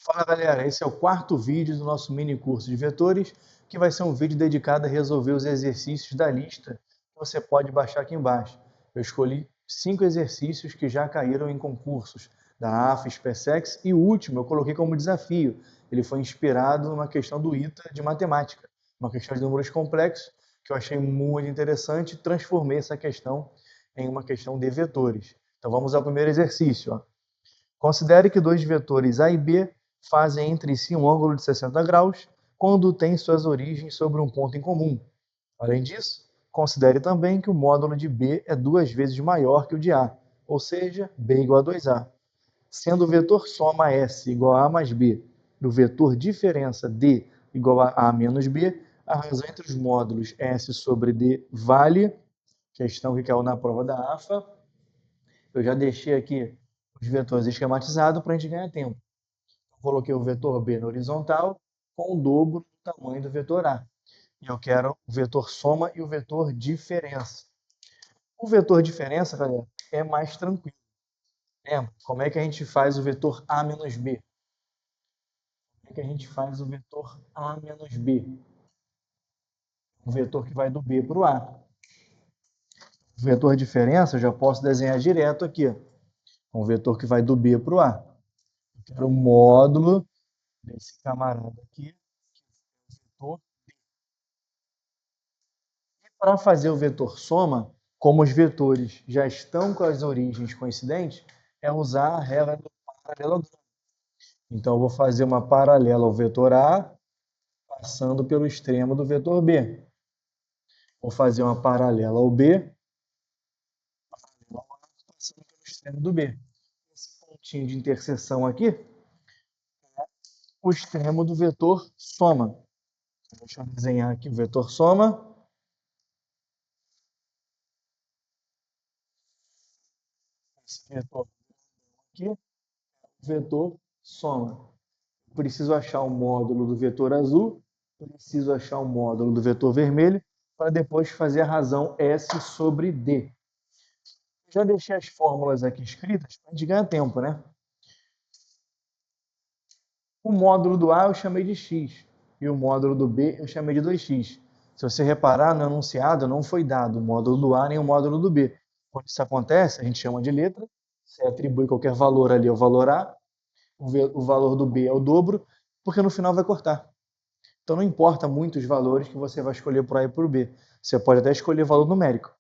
Fala galera, esse é o quarto vídeo do nosso mini curso de vetores, que vai ser um vídeo dedicado a resolver os exercícios da lista que você pode baixar aqui embaixo. Eu escolhi 5 exercícios que já caíram em concursos da AFA, SpaceX e o último eu coloquei como desafio. Ele foi inspirado numa questão do ITA de matemática, uma questão de números complexos que eu achei muito interessante e transformei essa questão em uma questão de vetores. Então vamos ao primeiro exercício. Considere que dois vetores A e B fazem entre si um ângulo de 60 graus quando têm suas origens sobre um ponto em comum. Além disso, considere também que o módulo de B é 2 vezes maior que o de A, ou seja, B igual a 2A. Sendo o vetor soma S igual a A mais B e o vetor diferença D igual a A menos B, a razão entre os módulos S sobre D vale, questão que caiu na prova da AFA. Eu já deixei aqui os vetores esquematizados para a gente ganhar tempo. Coloquei o vetor B na horizontal com o dobro do tamanho do vetor A. E eu quero o vetor soma e o vetor diferença. O vetor diferença, galera, é mais tranquilo. Lembra? Como é que a gente faz o vetor A menos B? Como é que a gente faz o vetor A menos B? O vetor que vai do B para o A. O vetor diferença eu já posso desenhar direto aqui. O vetor que vai do B para o A. Eu quero o módulo desse camarada aqui, que é o vetor. Para fazer o vetor soma, como os vetores já estão com as origens coincidentes, é usar a regra do paralelogramo. Então, eu vou fazer uma paralela ao vetor A, passando pelo extremo do vetor B. Vou fazer uma paralela ao B, passando pelo extremo do B. Esse pontinho de interseção aqui é o extremo do vetor soma. Deixa eu desenhar aqui o vetor soma. Esse vetor aqui é o vetor soma. Preciso achar o módulo do vetor azul, preciso achar o módulo do vetor vermelho, para depois fazer a razão S sobre D. Já deixei as fórmulas aqui escritas para a gente ganhar tempo, né? O módulo do A eu chamei de x, e o módulo do B eu chamei de 2x. Se você reparar, no enunciado não foi dado o módulo do A nem o módulo do B. Quando isso acontece, a gente chama de letra, você atribui qualquer valor ali ao valor A, o valor do B é o dobro, porque no final vai cortar. Então não importa muito os valores que você vai escolher por A e por B. Você pode até escolher valor numérico.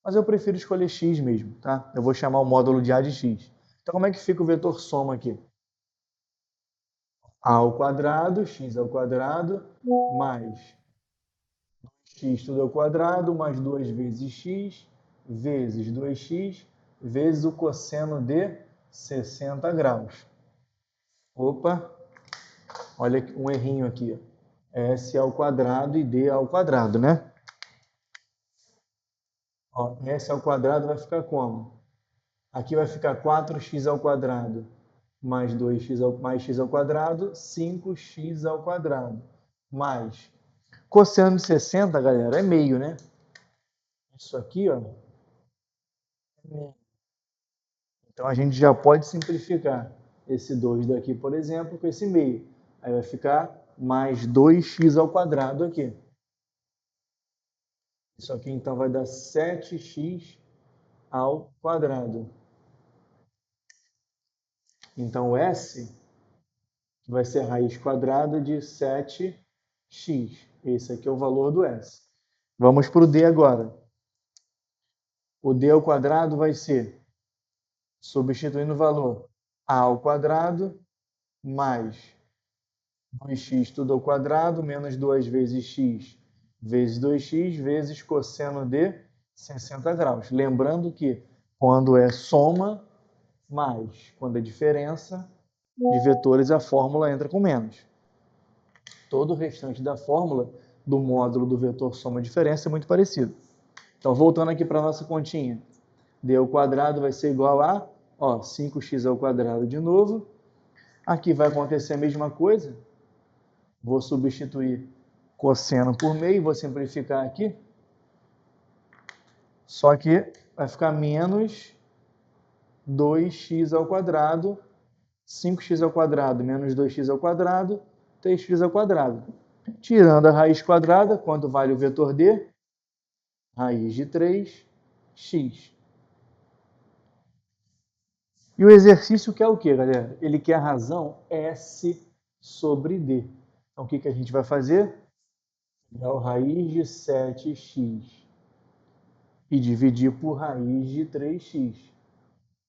Mas eu prefiro escolher x mesmo, tá? Eu vou chamar o módulo de A de x. Então como é que fica o vetor soma aqui? A ao quadrado, x ao quadrado, mais x tudo ao quadrado, mais 2 vezes x, vezes 2x, vezes o cosseno de 60 graus. Opa, olha um errinho aqui. S ao quadrado e D ao quadrado, né? Ó, S ao quadrado vai ficar como? Aqui vai ficar 4x ao quadrado mais 2x mais x ao quadrado, 5x ao quadrado, mais cosseno de 60, galera, é meio, né? Isso aqui, ó, é meio. Então a gente já pode simplificar esse 2 daqui, por exemplo, com esse meio. Aí vai ficar mais 2x ao quadrado aqui. Isso aqui então vai dar 7x ao quadrado. Então S vai ser a raiz quadrada de 7x. Esse aqui é o valor do S. Vamos para o D agora. O D ao quadrado vai ser, substituindo o valor, A ao quadrado mais 2x tudo ao quadrado, menos 2 vezes x vezes 2x, vezes cosseno de 60 graus. Lembrando que quando é soma, mais quando é diferença de vetores, a fórmula entra com menos. Todo o restante da fórmula do módulo do vetor soma diferença é muito parecido. Então, voltando aqui para a nossa continha. D ao quadrado vai ser igual a 5x ao quadrado de novo. Aqui vai acontecer a mesma coisa. Vou substituir cosseno por meio, vou simplificar aqui. Só que vai ficar menos 2x ao quadrado 5x² menos 2x², 3x². Tirando a raiz quadrada, quanto vale o vetor D? Raiz de 3x. E o exercício quer o quê, galera? Ele quer a razão S sobre D. Então, o que a gente vai fazer? Pegar o raiz de 7x e dividir por raiz de 3x.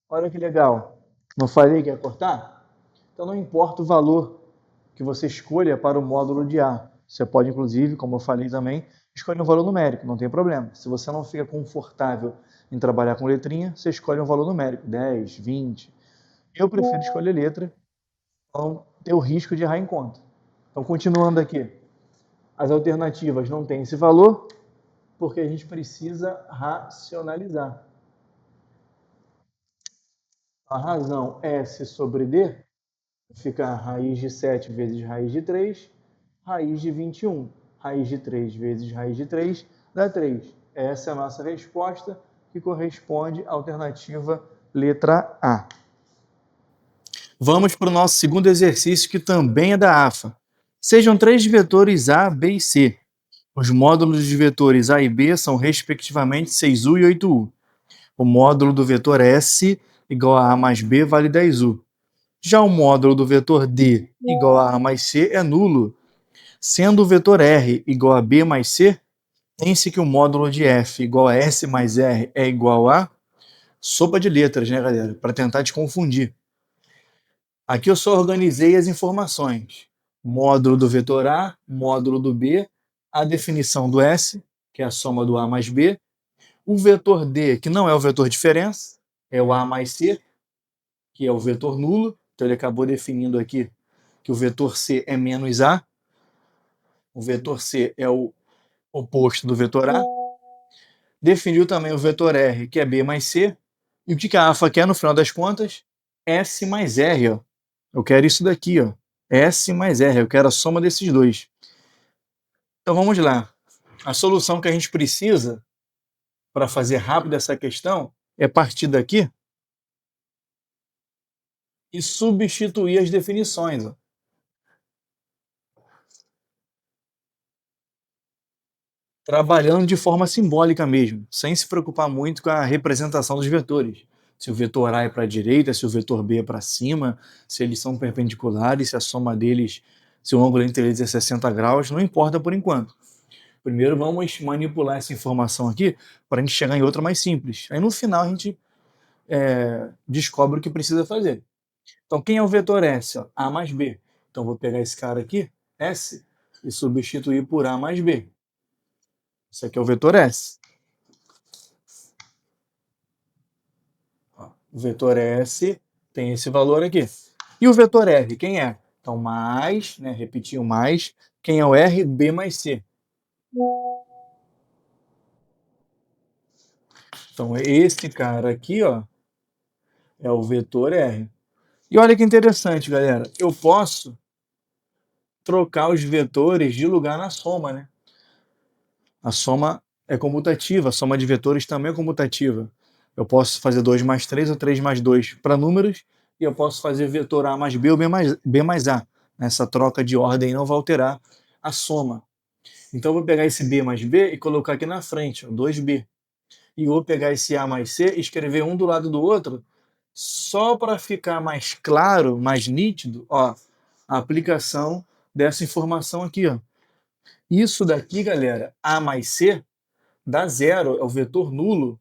Olha que legal. Não falei que ia cortar? Então, não importa o valor que você escolha para o módulo de A. Você pode, inclusive, como eu falei também, escolher um valor numérico, não tem problema. Se você não fica confortável em trabalhar com letrinha, você escolhe um valor numérico, 10, 20. Eu prefiro escolher letra, para não ter o risco de errar em conta. Então, continuando aqui. As alternativas não têm esse valor, porque a gente precisa racionalizar. A razão S sobre D fica raiz de 7 vezes raiz de 3, raiz de 21. Raiz de 3 vezes raiz de 3 dá 3. Essa é a nossa resposta, que corresponde à alternativa letra A. Vamos para o nosso segundo exercício, que também é da AFA. Sejam 3 vetores A, B e C. Os módulos de vetores A e B são, respectivamente, 6U e 8U. O módulo do vetor S igual a A mais B vale 10U. Já o módulo do vetor D igual a A mais C é nulo. Sendo o vetor R igual a B mais C, tem-se que o módulo de F igual a S mais R é igual a... Sopa de letras, né, galera? Para tentar te confundir. Aqui eu só organizei as informações. Módulo do vetor A, módulo do B, a definição do S, que é a soma do A mais B, o vetor D, que não é o vetor diferença, é o A mais C, que é o vetor nulo, então ele acabou definindo aqui que o vetor C é menos A, o vetor C é o oposto do vetor A, definiu também o vetor R, que é B mais C, e o que a AFA quer no final das contas? S mais R, ó. Eu quero isso daqui, ó. S mais R, eu quero a soma desses dois. Então vamos lá. A solução que a gente precisa para fazer rápido essa questão é partir daqui e substituir as definições. Ó. Trabalhando de forma simbólica mesmo, sem se preocupar muito com a representação dos vetores. Se o vetor A é para a direita, se o vetor B é para cima, se eles são perpendiculares, se a soma deles, se o ângulo entre eles é 60 graus, não importa por enquanto. Primeiro vamos manipular essa informação aqui para a gente chegar em outra mais simples. Aí no final a gente descobre o que precisa fazer. Então quem é o vetor S? Ó? A mais B. Então vou pegar esse cara aqui, S, e substituir por A mais B. Isso aqui é o vetor S. Ó, o vetor S tem esse valor aqui. E o vetor R, quem é? Então mais, né, repetir o mais. Quem é o R? B mais C. Então esse cara aqui, ó, é o vetor R. E olha que interessante, galera. Eu posso trocar os vetores de lugar na soma, né? A soma é comutativa, a soma de vetores também é comutativa. Eu posso fazer 2 mais 3 ou 3 mais 2 para números, e eu posso fazer vetor A mais B ou B mais A. Essa troca de ordem não vai alterar a soma. Então eu vou pegar esse B mais B e colocar aqui na frente, ó, 2B. E vou pegar esse A mais C e escrever um do lado do outro, só para ficar mais claro, mais nítido, ó, a aplicação dessa informação aqui. Ó. Isso daqui, galera, A mais C, dá zero, é o vetor nulo.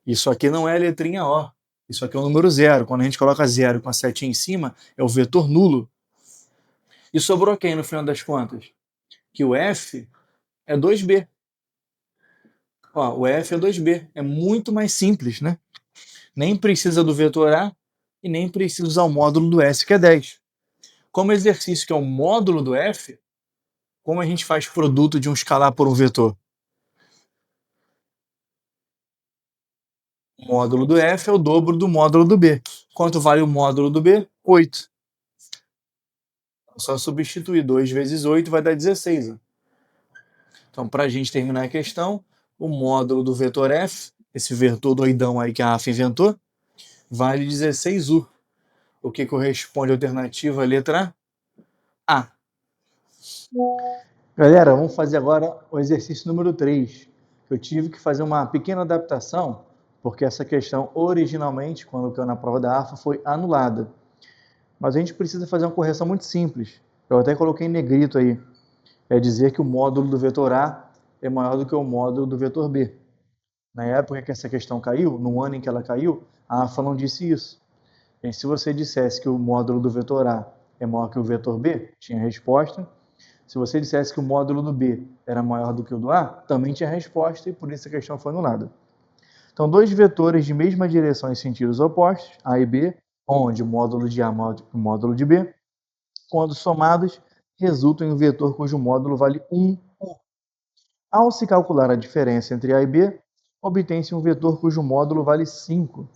Isso aqui não é a letrinha O. Isso aqui é o número zero. Quando a gente coloca zero com a setinha em cima, é o vetor nulo. E sobrou quem no final das contas? Que o F é 2B. Ó, o F é 2B. É muito mais simples, né? Nem precisa do vetor A e nem precisa usar o módulo do S, que é 10. Como exercício que é o módulo do F, como a gente faz produto de um escalar por um vetor? O módulo do F é o dobro do módulo do B. Quanto vale o módulo do B? 8. Só substituir 2 vezes 8 vai dar 16. Ó. Então, para a gente terminar a questão, o módulo do vetor F, esse vetor doidão aí que a AFA inventou, vale 16U. o que corresponde à alternativa letra A. Galera, vamos fazer agora o exercício número 3. Eu tive que fazer uma pequena adaptação, porque essa questão originalmente, quando caiu na prova da AFA, foi anulada. Mas a gente precisa fazer uma correção muito simples. Eu até coloquei em negrito aí. É dizer que o módulo do vetor A é maior do que o módulo do vetor B. Na época que essa questão caiu, no ano em que ela caiu, a AFA não disse isso. E se você dissesse que o módulo do vetor A é maior que o vetor B, tinha resposta. Se você dissesse que o módulo do B era maior do que o do A, também tinha resposta e por isso a questão foi anulada. Então, dois vetores de mesma direção em sentidos opostos, A e B, onde o módulo de A é maior do que o módulo de B, quando somados, resultam em um vetor cujo módulo vale 1. Ao se calcular a diferença entre A e B, obtém-se um vetor cujo módulo vale 5.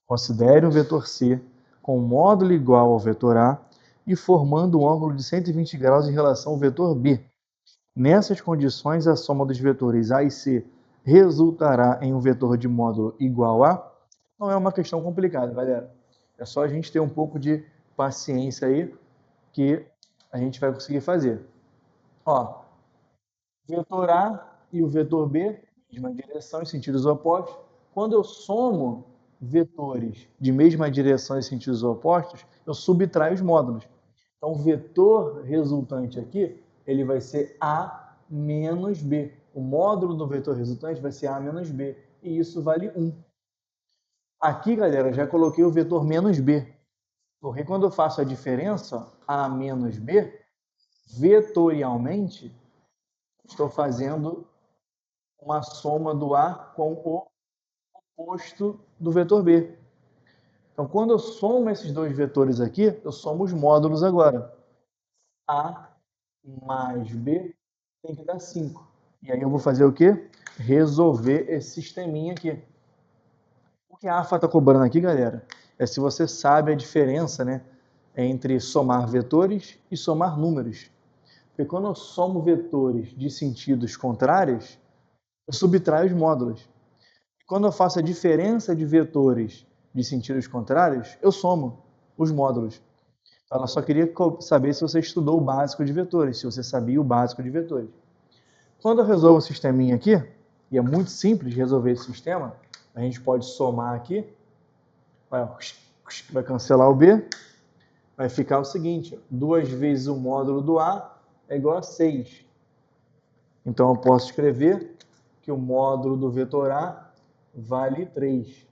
Considere um vetor C com módulo igual ao vetor A e formando um ângulo de 120 graus em relação ao vetor B. Nessas condições, a soma dos vetores A e C resultará em um vetor de módulo igual a... Não é uma questão complicada, galera. É só a gente ter um pouco de paciência aí que a gente vai conseguir fazer. Ó, vetor A e o vetor B, mesma direção em sentidos opostos. Quando eu somo vetores de mesma direção em sentidos opostos, eu subtraio os módulos. Então, o vetor resultante aqui, ele vai ser A menos B. O módulo do vetor resultante vai ser A menos B. E isso vale 1. Aqui, galera, já coloquei o vetor menos B. Porque quando eu faço a diferença, A menos B, vetorialmente, estou fazendo uma soma do A com o oposto do vetor B. Então, quando eu somo esses dois vetores aqui, eu somo os módulos agora. A mais B tem que dar 5. E aí eu vou fazer o quê? Resolver esse sisteminha aqui. O que a AFA está cobrando aqui, galera, é se você sabe a diferença, né, entre somar vetores e somar números. Porque quando eu somo vetores de sentidos contrários, eu subtraio os módulos. Quando eu faço a diferença de vetores de sentidos contrários, eu somo os módulos. Ela só queria saber se você estudou o básico de vetores, se você sabia o básico de vetores. Quando eu resolvo o sisteminha aqui, e é muito simples resolver esse sistema, a gente pode somar aqui, vai cancelar o B, vai ficar o seguinte, 2 vezes o módulo do A é igual a 6. Então eu posso escrever que o módulo do vetor A vale 3.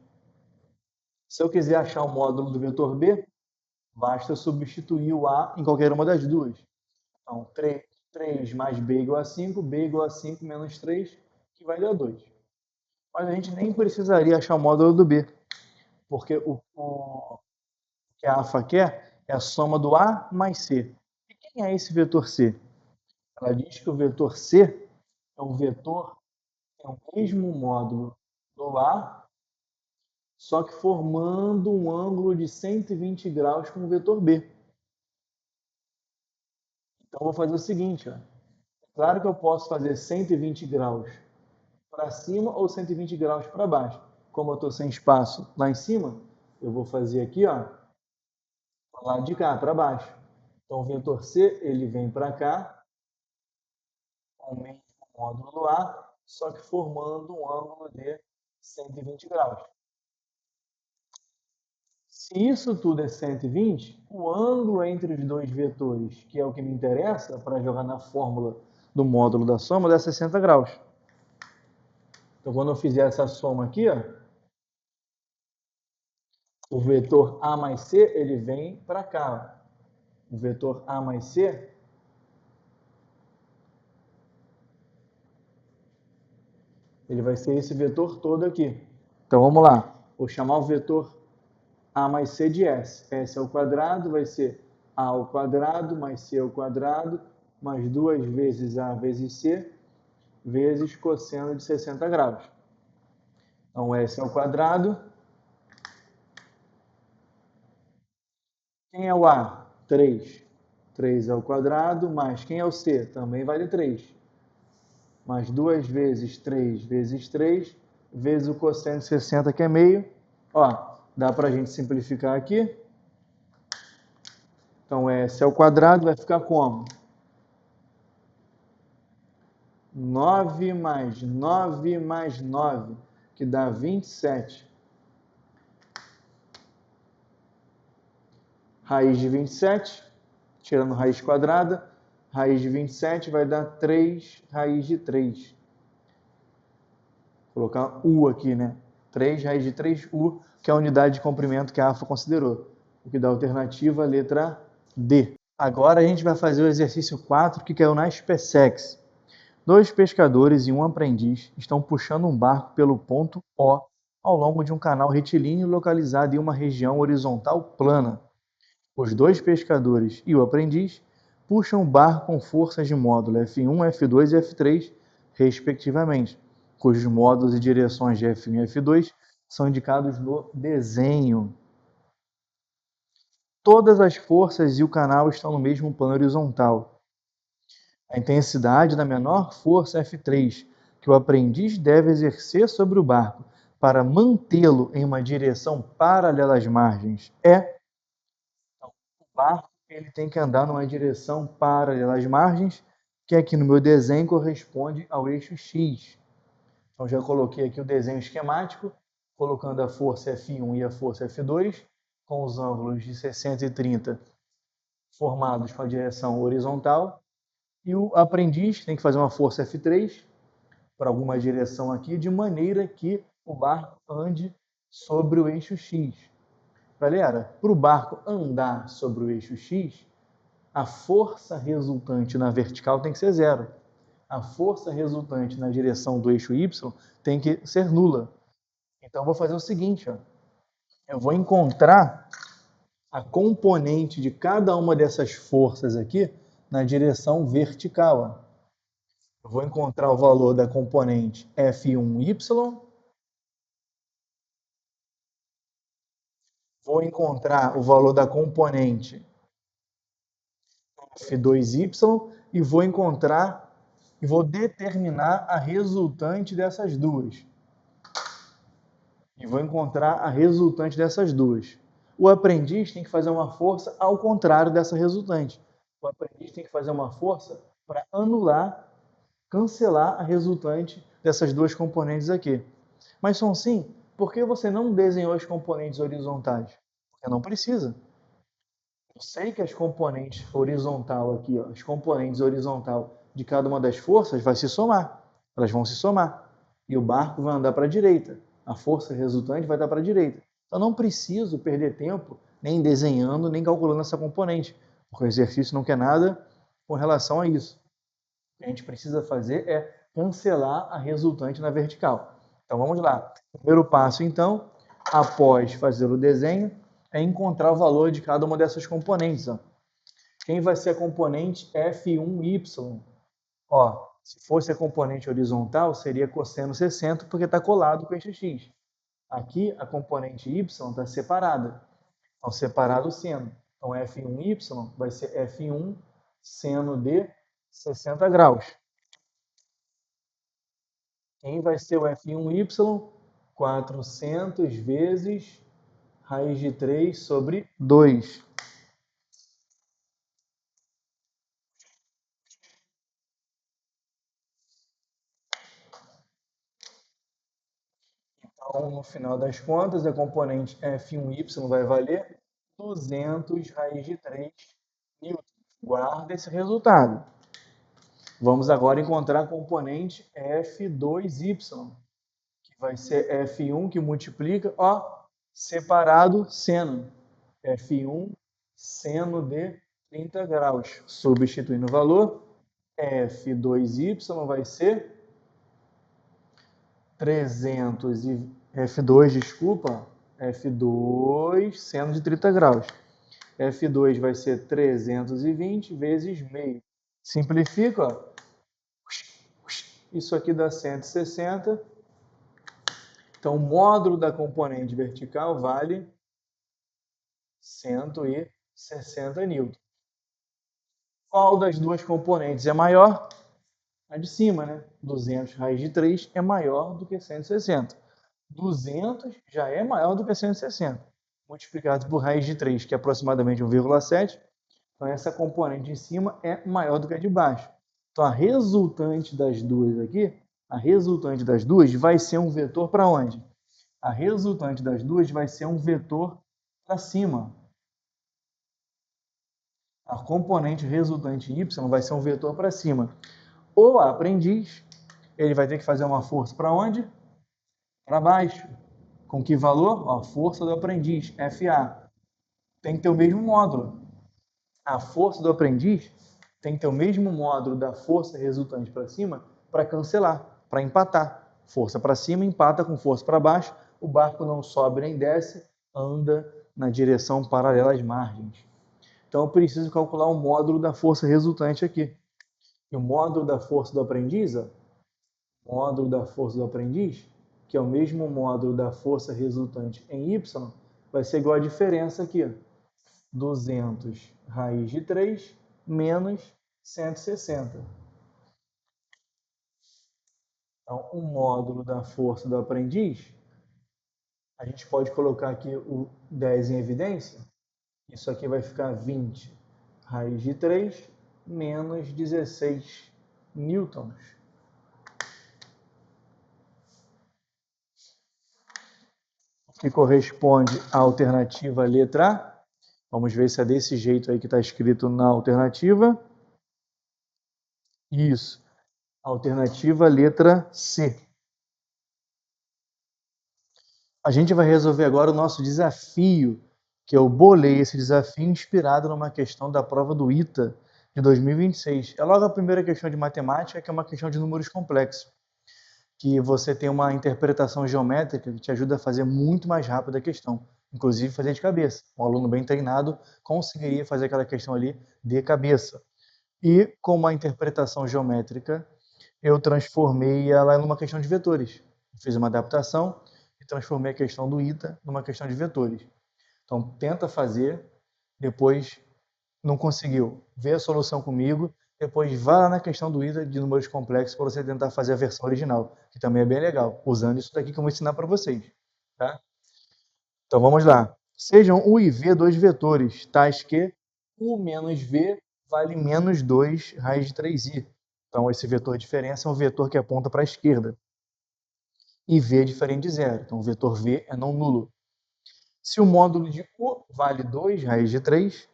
Se eu quiser achar o módulo do vetor B, basta substituir o A em qualquer uma das duas. Então, 3 mais B igual a 5, B igual a 5 menos 3, que vai dar 2. Mas a gente nem precisaria achar o módulo do B, porque o que a AFA quer é a soma do A mais C. E quem é esse vetor C? Ela diz que o vetor C é um vetor que tem o mesmo módulo do A, só que formando um ângulo de 120 graus com o vetor B. Então, eu vou fazer o seguinte, ó. Claro que eu posso fazer 120 graus para cima ou 120 graus para baixo. Como eu estou sem espaço lá em cima, eu vou fazer aqui, ó, lá de cá para baixo. Então, o vetor C, ele vem para cá, com o mesmo módulo A, só que formando um ângulo de 120 graus. Se isso tudo é 120, o ângulo entre os dois vetores, que é o que me interessa para jogar na fórmula do módulo da soma, dá 60 graus. Então, quando eu fizer essa soma aqui, ó, o vetor A mais C, ele vem para cá. Ó. O vetor A mais C, ele vai ser esse vetor todo aqui. Então, vamos lá. Vou chamar o vetor A mais C de S. S ao quadrado vai ser A ao quadrado mais C ao quadrado mais 2 vezes A vezes C vezes cosseno de 60 graus. Então, S ao quadrado. Quem é o A? 3. 3 ao quadrado mais quem é o C? Também vale 3. Mais 2 vezes 3 vezes 3 vezes o cosseno de 60, que é meio. Ó, dá para a gente simplificar aqui. Então, S ao quadrado vai ficar como? 9 mais 9 mais 9, que dá 27. Raiz de 27, tirando raiz quadrada, raiz de 27 vai dar 3 raiz de 3. Vou colocar U aqui, né? 3 raiz de 3U, que é a unidade de comprimento que a AFA considerou. O que dá a alternativa, a letra D. Agora a gente vai fazer o exercício 4, que caiu na SpaceX. 2 pescadores e um aprendiz estão puxando um barco pelo ponto O ao longo de um canal retilíneo localizado em uma região horizontal plana. Os 2 pescadores e o aprendiz puxam o barco com forças de módulo F1, F2 e F3, respectivamente, cujos módulos e direções de F1 e F2 são indicados no desenho. Todas as forças e o canal estão no mesmo plano horizontal. A intensidade da menor força F3, que o aprendiz deve exercer sobre o barco para mantê-lo em uma direção paralela às margens é... Então, o barco ele tem que andar numa direção paralela às margens, que aqui no meu desenho corresponde ao eixo X. Então já coloquei aqui o desenho esquemático, colocando a força F1 e a força F2, com os ângulos de 60 e 30 formados com a direção horizontal, e o aprendiz tem que fazer uma força F3 para alguma direção aqui, de maneira que o barco ande sobre o eixo X. Galera, para o barco andar sobre o eixo X, a força resultante na vertical tem que ser zero. A força resultante na direção do eixo Y tem que ser nula. Então, eu vou fazer o seguinte, ó. Eu vou encontrar a componente de cada uma dessas forças aqui na direção vertical. Ó. Eu vou encontrar o valor da componente F1Y, vou encontrar o valor da componente F2Y e vou determinar a resultante dessas duas. O aprendiz tem que fazer uma força ao contrário dessa resultante. O aprendiz tem que fazer uma força para anular, cancelar a resultante dessas duas componentes aqui. Mas, Sonsim, por que você não desenhou as componentes horizontais? Porque não precisa. Eu sei que as componentes horizontal aqui, ó, as componentes horizontal de cada uma das forças vai se somar. Elas vão se somar. E o barco vai andar para a direita. A força resultante vai dar para a direita. Então não preciso perder tempo nem desenhando, nem calculando essa componente, porque o exercício não quer nada com relação a isso. O que a gente precisa fazer é cancelar a resultante na vertical. Então vamos lá. Primeiro passo, então, após fazer o desenho, é encontrar o valor de cada uma dessas componentes. Ó. Quem vai ser a componente F1Y? Ó, se fosse a componente horizontal, seria cosseno 60, porque está colado com o eixo X. Aqui, a componente Y está separada. Então, separado o seno. Então, F1Y vai ser F1 seno de 60 graus. Quem vai ser o F1Y? 400 vezes raiz de 3 sobre 2. Então, no final das contas, a componente F1Y vai valer 200 raiz de 3 newtons. Guarda esse resultado. Vamos agora encontrar a componente F2Y, que vai ser F1 que multiplica, ó, separado seno. F1 seno de 30 graus. Substituindo o valor, F2Y vai ser 300 e F2, desculpa, F2 seno de 30 graus. F2 vai ser 320 vezes meio. Simplifica, ó. Isso aqui dá 160. Então, o módulo da componente vertical vale 160 newtons. Qual das duas componentes é maior? A de cima, né? 200 raiz de 3 é maior do que 160. 200 já é maior do que 160. Multiplicado por raiz de 3, que é aproximadamente 1,7, Então, essa componente de cima é maior do que a de baixo. Então, a resultante das duas aqui, a resultante das duas vai ser um vetor para onde? A resultante das duas vai ser um vetor para cima. A componente resultante y vai ser um vetor para cima. O aprendiz, ele vai ter que fazer uma força para onde? Para baixo. Com que valor? A força do aprendiz, FA. Tem que ter o mesmo módulo. A força do aprendiz tem que ter o mesmo módulo da força resultante para cima para cancelar, para empatar. Força para cima empata com força para baixo, o barco não sobe nem desce, anda na direção paralela às margens. Então eu preciso calcular o módulo da força resultante aqui. E o módulo da força do aprendiz, módulo da força do aprendiz, que é o mesmo módulo da força resultante em y, vai ser igual à diferença aqui, 200 raiz de 3 menos 160. Então, o módulo da força do aprendiz, a gente pode colocar aqui o 10 em evidência. Isso aqui vai ficar 20 raiz de 3 menos 16 newtons. Que corresponde à alternativa letra A. Vamos ver se é desse jeito aí que está escrito na alternativa. Isso. Alternativa letra C. A gente vai resolver agora o nosso desafio, que eu bolei esse desafio inspirado numa questão da prova do ITA de 2026. É logo a primeira questão de matemática, que é uma questão de números complexos, que você tem uma interpretação geométrica que te ajuda a fazer muito mais rápido a questão, inclusive fazer de cabeça. Um aluno bem treinado conseguiria fazer aquela questão ali de cabeça. E com uma interpretação geométrica, eu transformei ela numa questão de vetores. Fiz uma adaptação e transformei a questão do ITA numa questão de vetores. Então, tenta fazer, depois não conseguiu, vê a solução comigo, depois vá lá na questão do ITA de números complexos para você tentar fazer a versão original, que também é bem legal, usando isso daqui que eu vou ensinar para vocês. Tá? Então, vamos lá. Sejam U e V dois vetores, tais que U menos V vale menos 2 raiz de 3i. Então, esse vetor de diferença é um vetor que aponta para a esquerda. E V é diferente de zero. Então, o vetor V é não nulo. Se o módulo de U vale 2 raiz de 3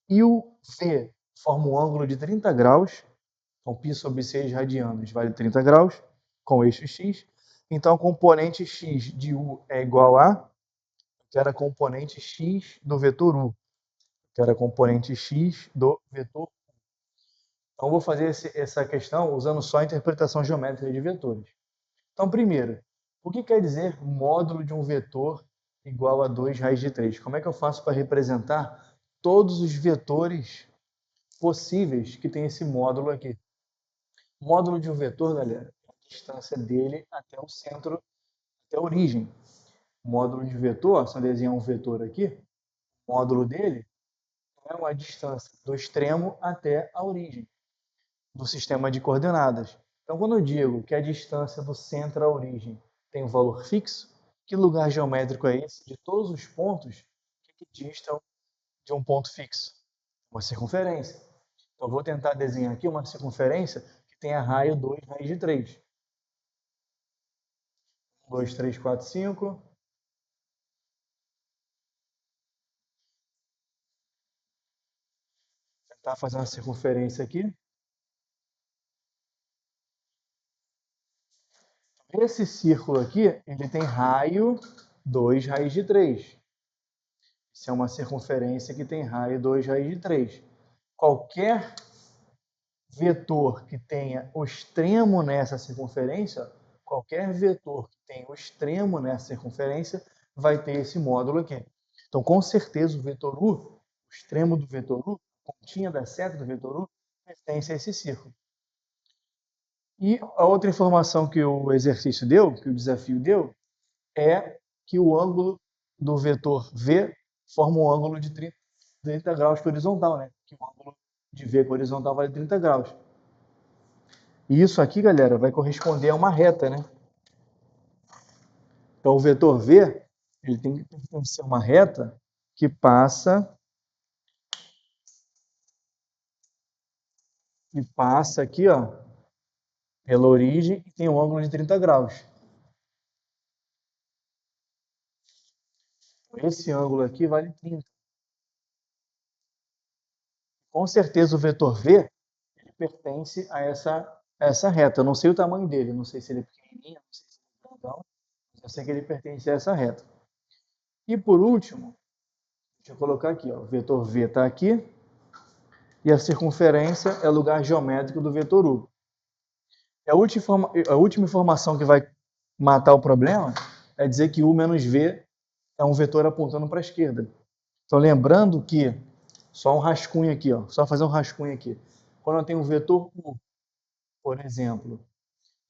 e o V forma um ângulo de 30 graus, então π sobre 6 radianos vale 30 graus, com eixo x, então a componente x de U é igual a, que era a componente x do vetor U, que era a componente x do vetor U. Então, eu vou fazer essa questão usando só a interpretação geométrica de vetores. Então, primeiro, o que quer dizer módulo de um vetor igual a 2 raiz de 3? Como é que eu faço para representar todos os vetores possíveis que tem esse módulo aqui? O módulo de um vetor, galera, é a distância dele até o centro, até a origem. O módulo de vetor, se eu desenhar um vetor aqui, o módulo dele é a distância do extremo até a origem do sistema de coordenadas. Então, quando eu digo que a distância do centro à origem tem um valor fixo, que lugar geométrico é esse de todos os pontos que distam de um ponto fixo? Uma circunferência. Então, eu vou tentar desenhar aqui uma circunferência que tenha raio 2 raiz de 3. 2, 3, 4, 5. Tentar fazer uma circunferência aqui. Esse círculo aqui, ele tem raio 2 raiz de 3. Isso é uma circunferência que tem raio 2 raiz de 3. Qualquer vetor que tenha o extremo nessa circunferência, qualquer vetor que tenha o extremo nessa circunferência, vai ter esse módulo aqui. Então, com certeza, o vetor U, o extremo do vetor U, a pontinha da seta do vetor U, pertence a esse círculo. E a outra informação que o exercício deu, que o desafio deu, é que o ângulo do vetor V forma um ângulo de 30 graus horizontal, né? Que o ângulo de V horizontal vale 30 graus. E isso aqui, galera, vai corresponder a uma reta, né? Então, o vetor V, ele tem que ser uma reta que passa e passa aqui, ó, pela origem e tem um ângulo de 30 graus. Esse ângulo aqui vale 30. Com certeza o vetor V ele pertence a essa reta. Eu não sei o tamanho dele, não sei se ele é pequenininho, não sei se ele é grandão, mas eu sei que ele pertence a essa reta. E por último, deixa eu colocar aqui, ó, o vetor V está aqui e a circunferência é o lugar geométrico do vetor U. A última informação que vai matar o problema é dizer que U menos V é um vetor apontando para a esquerda. Então, lembrando que, só um rascunho aqui, ó, só fazer um rascunho aqui. Quando eu tenho um vetor U, por exemplo,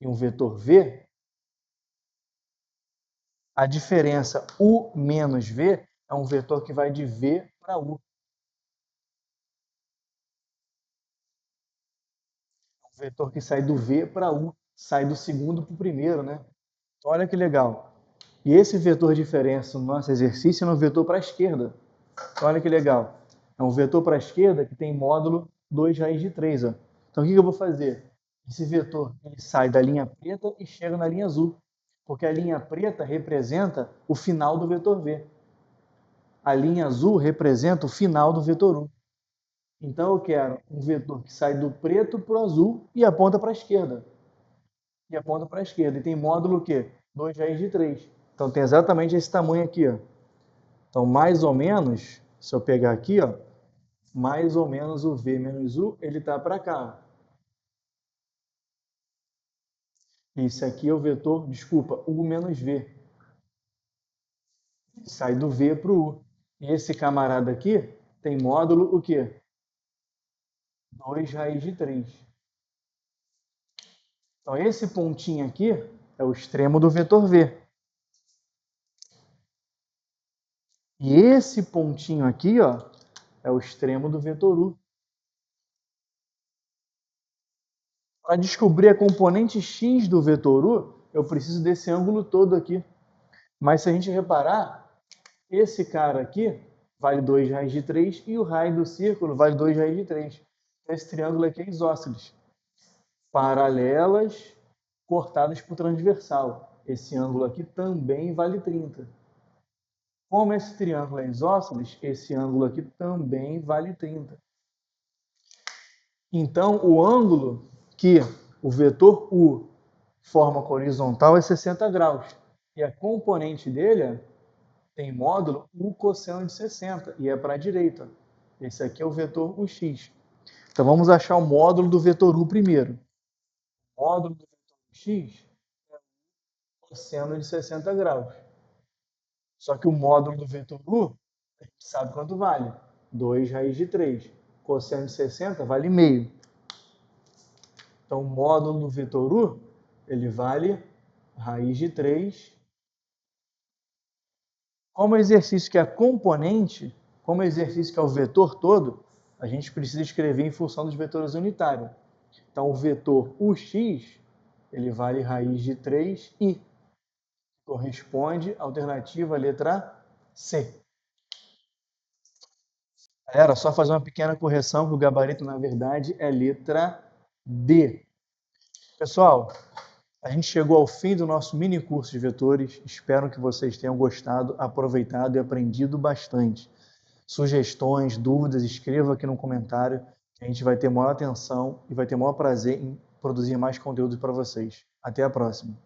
e um vetor V, a diferença U menos V é um vetor que vai de V para U. É um vetor que sai do V para U, sai do segundo para o primeiro, né? Então, olha que legal. E esse vetor de diferença no nosso exercício é um vetor para a esquerda. Então, olha que legal. É um vetor para a esquerda que tem módulo 2 raiz de 3. Ó. Então, o que eu vou fazer? Esse vetor ele sai da linha preta e chega na linha azul. Porque a linha preta representa o final do vetor V. A linha azul representa o final do vetor U. Então, eu quero um vetor que sai do preto para o azul e aponta para a esquerda. E aponta para a esquerda. E tem módulo o quê? 2 raiz de 3. Então, tem exatamente esse tamanho aqui. Ó. Então, mais ou menos, se eu pegar aqui, ó, mais ou menos o V menos U, ele está para cá. Esse aqui é o vetor, desculpa, U menos V. Sai do V para o U. E esse camarada aqui tem módulo o quê? 2 raiz de 3. Então, esse pontinho aqui é o extremo do vetor V. E esse pontinho aqui, ó, é o extremo do vetor U. Para descobrir a componente x do vetor U, eu preciso desse ângulo todo aqui. Mas se a gente reparar, esse cara aqui vale 2 raiz de 3 e o raio do círculo vale 2 raiz de 3. Esse triângulo aqui é isósceles. Paralelas cortadas por transversal. Esse ângulo aqui também vale 30. Como esse triângulo é isósceles, esse ângulo aqui também vale 30. Então, o ângulo que o vetor U forma com a horizontal é 60 graus. E a componente dele tem módulo U cosseno de 60 e é para a direita. Esse aqui é o vetor UX. Então, vamos achar o módulo do vetor U primeiro. O módulo do vetor UX é U cosseno de 60 graus. Só que o módulo do vetor U, a gente sabe quanto vale. 2 raiz de 3. Cosseno de 60 vale meio. Então, o módulo do vetor U, ele vale raiz de 3. Como exercício que é a componente, como exercício que é o vetor todo, a gente precisa escrever em função dos vetores unitários. Então, o vetor UX, ele vale raiz de 3i. Corresponde à alternativa letra C. Galera, só fazer uma pequena correção, que o gabarito, na verdade, é letra D. Pessoal, a gente chegou ao fim do nosso mini curso de vetores. Espero que vocês tenham gostado, aproveitado e aprendido bastante. Sugestões, dúvidas, escreva aqui no comentário, que a gente vai ter maior atenção e vai ter maior prazer em produzir mais conteúdo para vocês. Até a próxima!